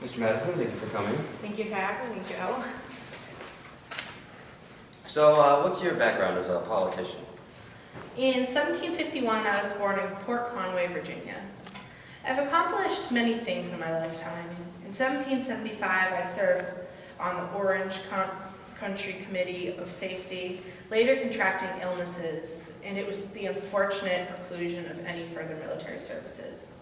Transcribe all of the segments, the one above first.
Mr. Madison, thank you for coming. Thank you for having me, Joe. So, what's your background as a politician? In 1751, I was born in Port Conway, Virginia. I've accomplished many things in my lifetime. In 1775, I served on the Orange Country Committee of Safety, later contracting illnesses, and it was the unfortunate preclusion of any further military services.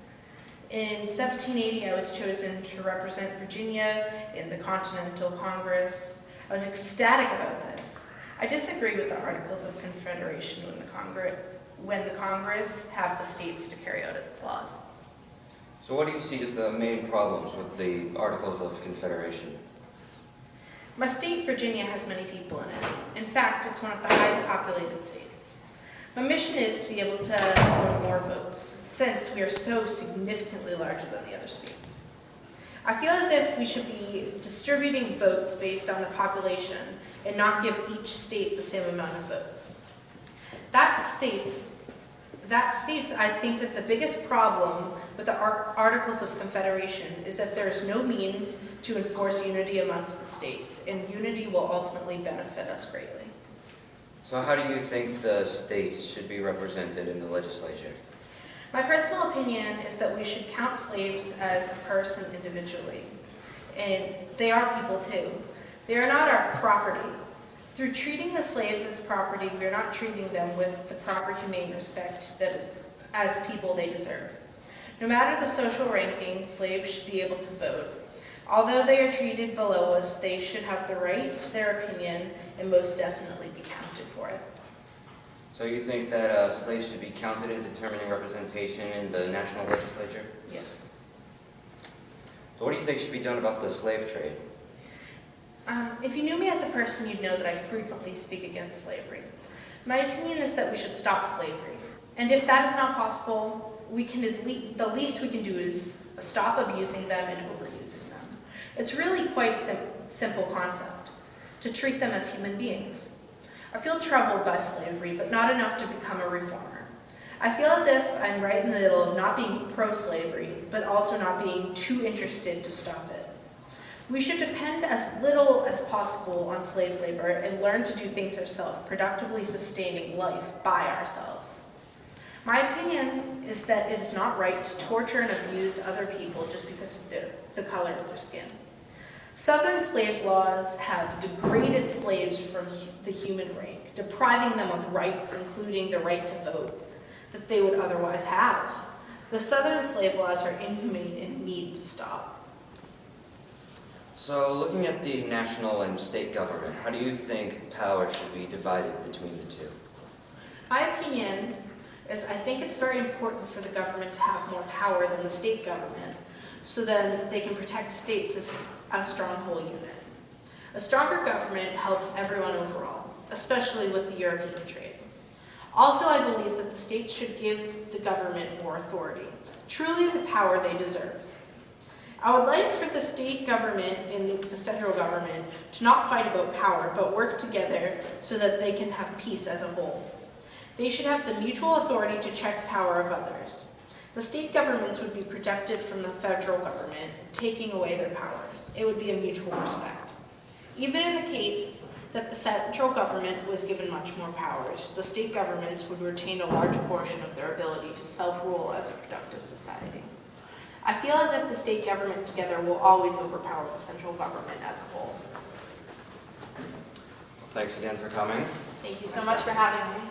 In 1780, I was chosen to represent Virginia in the Continental Congress. I was ecstatic about this. I disagree with the Articles of Confederation when the Congress have the states to carry out its laws. So what do you see as the main problems with the Articles of Confederation? My state, Virginia, has many people in it. In fact, it's one of the highest populated states. My mission is to be able to own more votes, since we are so significantly larger than the other states. I feel as if we should be distributing votes based on the population and not give each state the same amount of votes. That states, I think that the biggest problem with the Articles of Confederation is that there is no means to enforce unity amongst the states, and unity will ultimately benefit us greatly. So how do you think the states should be represented in the legislature? My personal opinion is that we should count slaves as a person individually, and they are people too. They are not our property. Through treating the slaves as property, we are not treating them with the proper humane respect that is as people they deserve. No matter the social ranking, slaves should be able to vote. Although they are treated below us, they should have the right to their opinion and most definitely be counted for it. So you think that slaves should be counted in determining representation in the national legislature? Yes. So what do you think should be done about the slave trade? If you knew me as a person, you'd know that I frequently speak against slavery. My opinion is that we should stop slavery. And if that is not possible, the least we can do is stop abusing them and overusing them. It's really quite a simple concept, to treat them as human beings. I feel troubled by slavery, but not enough to become a reformer. I feel as if I'm right in the middle of not being pro-slavery, but also not being too interested to stop it. We should depend as little as possible on slave labor and learn to do things ourselves, productively sustaining life by ourselves. My opinion is that it is not right to torture and abuse other people just because of the color of their skin. Southern slave laws have degraded slaves from the human rank, depriving them of rights, including the right to vote, that they would otherwise have. The Southern slave laws are inhumane and need to stop. So looking at the national and state government, how do you think power should be divided between the two? My opinion is I think it's very important for the government to have more power than the state government, so then they can protect states as a strong whole unit. A stronger government helps everyone overall, especially with the European trade. Also, I believe that the states should give the government more authority, truly the power they deserve. I would like for the state government and the federal government to not fight about power, but work together so that they can have peace as a whole. They should have the mutual authority to check power of others. The state governments would be protected from the federal government, taking away their powers. It would be a mutual respect. Even in the case that the central government was given much more powers, the state governments would retain a large portion of their ability to self-rule as a productive society. I feel as if the state government together will always overpower the central government as a whole. Thanks again for coming. Thank you so much for having me.